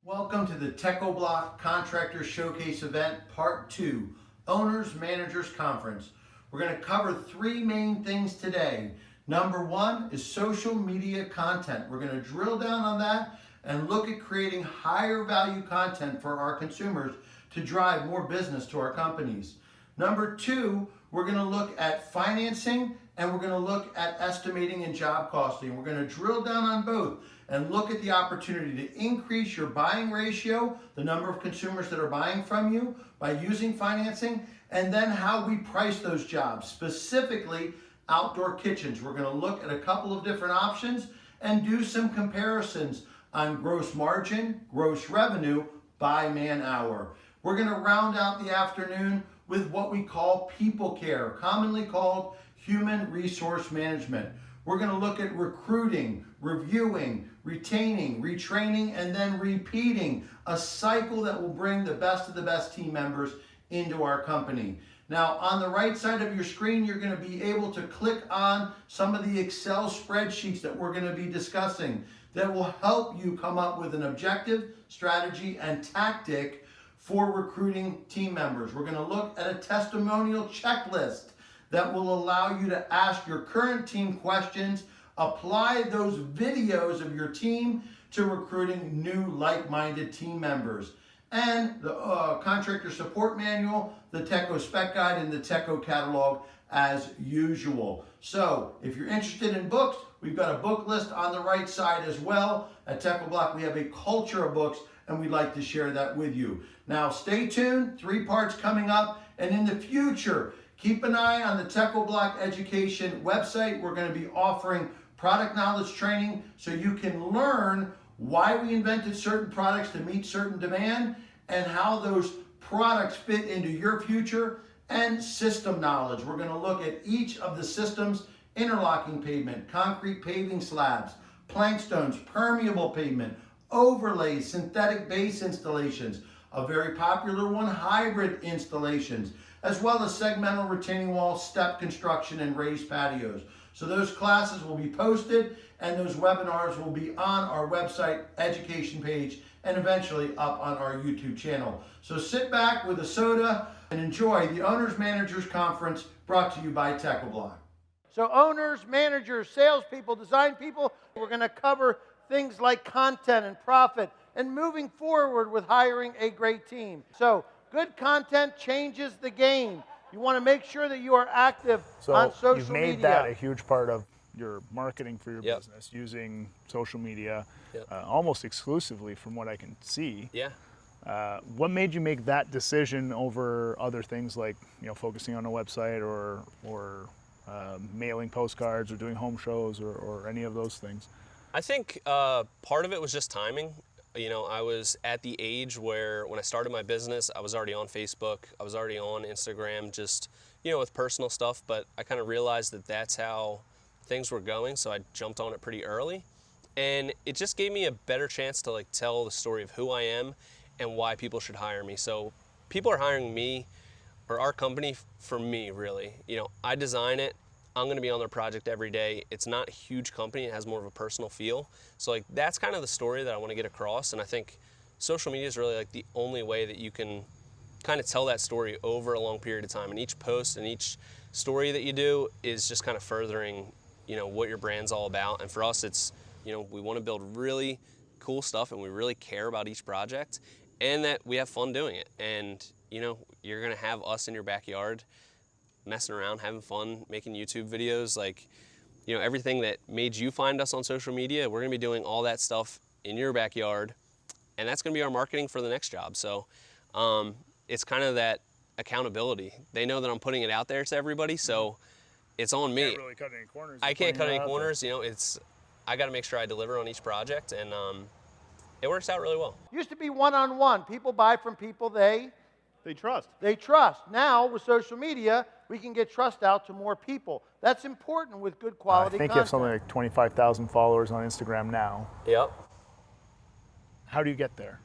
Welcome to the Techo-Bloc Contractor Showcase event, Part 2, Owners Managers Conference. We're going to cover three main things today. Number one is social media content. We're going to drill down on that and look at creating higher value content for our consumers to drive more business to our companies. Number two, we're going to look at financing and we're going to look at estimating and job costing. We're going to drill down on both and look at the opportunity to increase your buying ratio, the number of consumers that are buying from you by using financing, and then how we price those jobs, specifically outdoor kitchens. We're going to look at a couple of different options and do some comparisons on gross margin, gross revenue by man hour. We're going to round out the afternoon with what we call people care, commonly called human resource management. We're going to look at recruiting, reviewing, retaining, retraining, and then repeating, a cycle that will bring the best of the best team members into our company. Now, on the right side of your screen, you're going to be able to click on some of the Excel spreadsheets that we're going to be discussing that will help you come up with an objective, strategy, and tactic for recruiting team members. We're going to look at a testimonial checklist that will allow you to ask your current team questions, apply those videos of your team to recruiting new like-minded team members. And the contractor support manual, the Techo spec guide, and the Techo catalog as usual. So if you're interested in books, we've got a book list on the right side as well. At Techo-Bloc, we have a culture of books, and we'd like to share that with you. Now stay tuned, 3 parts coming up, and in the future, keep an eye on the Techo-Bloc Education website. We're going to be offering product knowledge training so you can learn why we invented certain products to meet certain demand and how those products fit into your future, and system knowledge. We're going to look at each of the systems: interlocking pavement, concrete paving slabs, plank stones, permeable pavement, overlays, synthetic base installations, a very popular one, hybrid installations, as well as segmental retaining walls, step construction, and raised patios. So those classes will be posted and those webinars will be on our website education page and eventually up on our YouTube channel. So sit back with a soda and enjoy the Owners Managers Conference brought to you by Techo-Bloc. So owners, managers, salespeople, design people, we're going to cover things like content and profit and moving forward with hiring a great team. So good content changes the game. You want to make sure that you are active on social media. So you've made that a huge part of your marketing for your business, using social media almost exclusively from what I can see. What made you make that decision over other things like, focusing on a website or mailing postcards or doing home shows or any of those things? I think part of it was just timing. I was at the age where when I started my business, I was already on Facebook, I was already on Instagram, just, with personal stuff, but I kind of realized that that's how things were going, so I jumped on it pretty early. And it just gave me a better chance to tell the story of who I am and why people should hire me. So people are hiring me or our company for me, really. I design it. I'm going to be on their project every day. It's not a huge company. It has more of a personal feel. So that's kind of the story that I want to get across. And I think social media is really the only way that you can kind of tell that story over a long period of time. And each post and each story that you do is just kind of furthering, what your brand's all about. And for us, it's, we want to build really cool stuff and we really care about each project and that we have fun doing it. And, you're going to have us in your backyard messing around, having fun, making YouTube videos, everything that made you find us on social media, we're gonna be doing all that stuff in your backyard, and that's gonna be our marketing for the next job. So it's kind of that accountability. They know that I'm putting it out there to everybody, so it's on me. You can't really cut any corners. I can't cut any corners, I gotta make sure I deliver on each project, and it works out really well. Used to be one-on-one. People buy from people they trust. They trust. Now, with social media, we can get trust out to more people. That's important with good quality content. I think you have something like 25,000 followers on Instagram now. Yep. How do you get there?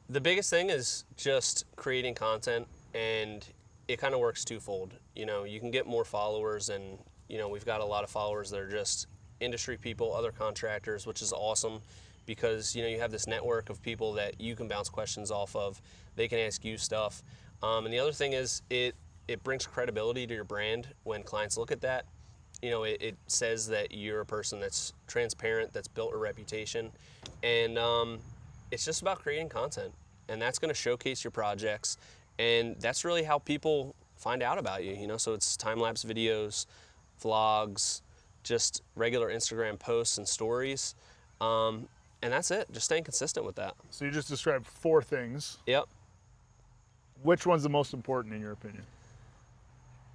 The biggest thing is just creating content, and it kind of works twofold. You can get more followers, and we've got a lot of followers that are just industry people, other contractors, which is awesome. because you have this network of people that you can bounce questions off of. They can ask you stuff. And the other thing is it brings credibility to your brand when clients look at that. It says that you're a person that's transparent, that's built a reputation, and it's just about creating content, and that's going to showcase your projects, and that's really how people find out about you. So it's time-lapse videos, vlogs, just regular Instagram posts and stories, and that's it. Just staying consistent with that. So you just described 4 things. Yep. Which one's the most important in your opinion?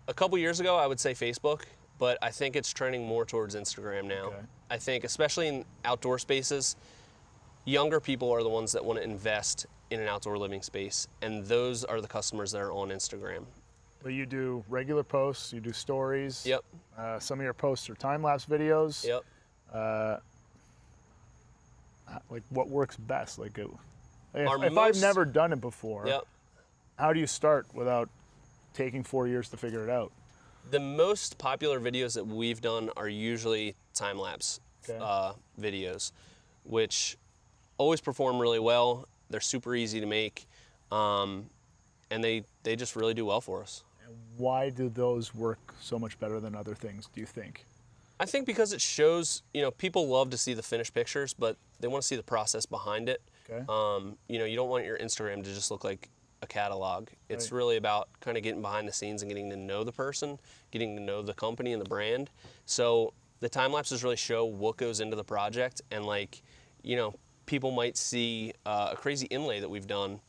A couple years ago, I would say Facebook, but I think it's trending more towards Instagram now. Okay. I think, especially in outdoor spaces, younger people are the ones that want to invest in an outdoor living space, and those are the customers that are on Instagram. But you do regular posts, you do stories. Yep. Some of your posts are time-lapse videos. Yep. Like, what works best? Like, if Most- I've never done it before, Yep. how do you start without taking 4 years to figure it out? The most popular videos that we've done are usually time-lapse videos, which always perform really well. They're super easy to make, and they just really do well for us. And why do those work so much better than other things, do you think? I think because it shows, people love to see the finished pictures, but they want to see the process behind it. Okay. You don't want your Instagram to just look like a catalog. It's Right. really about kind of getting behind the scenes and getting to know the person, getting to know the company and the brand. So the time lapses really show what goes into the project, and people might see a crazy inlay that we've done.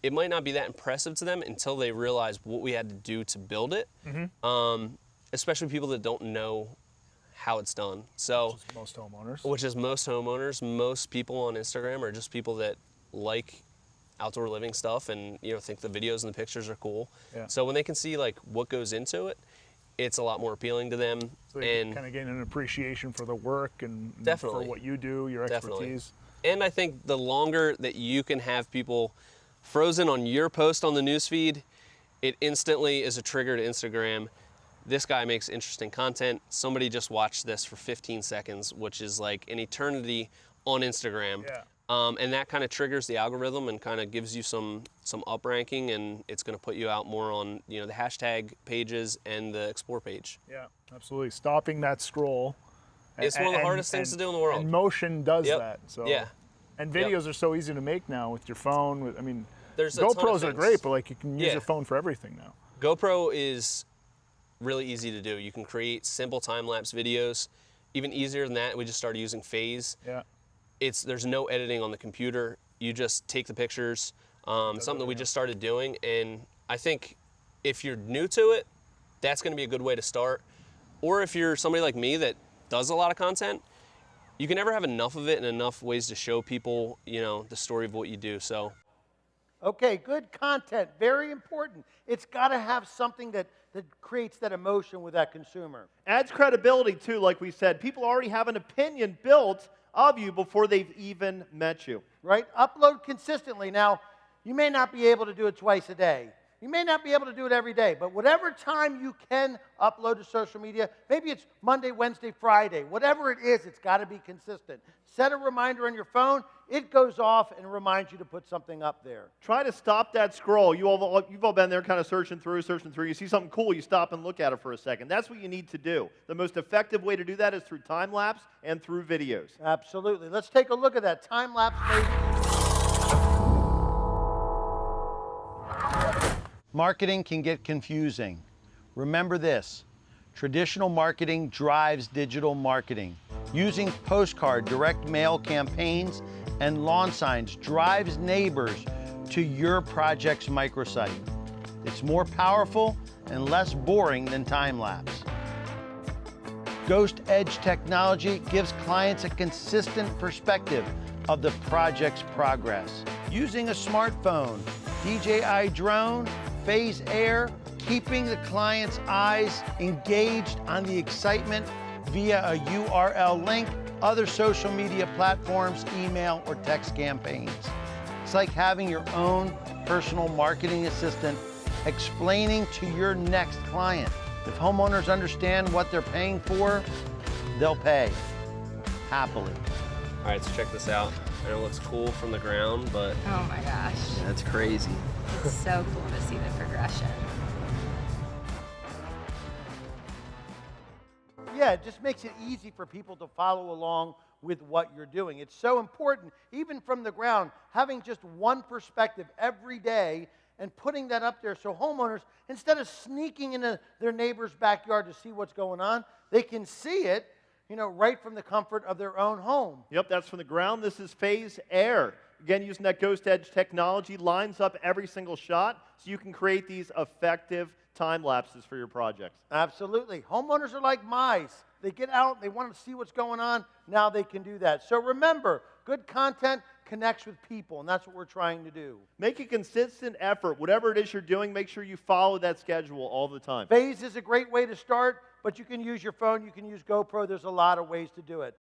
It might not be that impressive to them until they realize what we had to do to build it. Mm-hmm. Especially people that don't know how it's done. So, Which is most homeowners. Most people on Instagram are just people that like outdoor living stuff and think the videos and the pictures are cool. Yeah. So when they can see what goes into it, it's a lot more appealing to them. So they kind of gain an appreciation for the work and Definitely. for what you do, your expertise. And I think the longer that you can have people frozen on your post on the newsfeed, it instantly is a trigger to Instagram. This guy makes interesting content. Somebody just watched this for 15 seconds, which is like an eternity on Instagram. Yeah. And that kind of triggers the algorithm and kind of gives you some up ranking, and it's going to put you out more on the hashtag pages and the explore page. Yeah, absolutely. Stopping that scroll. It's one of the hardest things to do in the world. And motion does Yep. that. So. Yeah. And videos are so easy to make now with your phone. There's a ton of GoPros are things. great, but you can use Yeah. your phone for everything now. GoPro is really easy to do. You can create simple time-lapse videos. Even easier than that, we just started using Phase. Yeah. There's no editing on the computer. You just take the pictures. Something that we just started doing, and I think if you're new to it, that's going to be a good way to start. Or if you're somebody like me that does a lot of content, you can never have enough of it and enough ways to show people, the story of what you do. So, Okay, good content, very important. It's got to have something that creates that emotion with that consumer. Adds credibility too, like we said. People already have an opinion built of you before they've even met you. Right? Upload consistently. Now, you may not be able to do it twice a day. You may not be able to do it every day, but whatever time you can upload to social media, maybe it's Monday, Wednesday, Friday, whatever it is, it's got to be consistent. Set a reminder on your phone. It goes off and reminds you to put something up there. Try to stop that scroll. You've all been there kind of searching through. You see something cool, you stop and look at it for a second. That's what you need to do. The most effective way to do that is through time lapse and through videos. Absolutely. Let's take a look at that time lapse. Marketing can get confusing. Remember this, traditional marketing drives digital marketing. Using postcard, direct mail campaigns, and lawn signs drives neighbors to your project's microsite. It's more powerful and less boring than time-lapse. Ghost Edge technology gives clients a consistent perspective of the project's progress. Using a smartphone, DJI drone, Phase Air, keeping the client's eyes engaged on the excitement via a URL link, other social media platforms, email, or text campaigns. It's like having your own personal marketing assistant explaining to your next client. If homeowners understand what they're paying for, they'll pay happily. All right, so check this out. I know it looks cool from the ground, but Oh my gosh. that's crazy. It's so cool to see the progression. Yeah, it just makes it easy for people to follow along with what you're doing. It's so important, even from the ground, having just one perspective every day and putting that up there so homeowners, instead of sneaking into their neighbor's backyard to see what's going on, they can see it, right from the comfort of their own home. Yep, that's from the ground. This is phase air. Again, using that Ghost Edge technology, lines up every single shot so you can create these effective time lapses for your projects. Absolutely. Homeowners are like mice. They get out, they want to see what's going on. Now they can do that. So remember, good content connects with people, and that's what we're trying to do. Make a consistent effort. Whatever it is you're doing, make sure you follow that schedule all the time. Phase is a great way to start, but you can use your phone, you can use GoPro. There's a lot of ways to do it.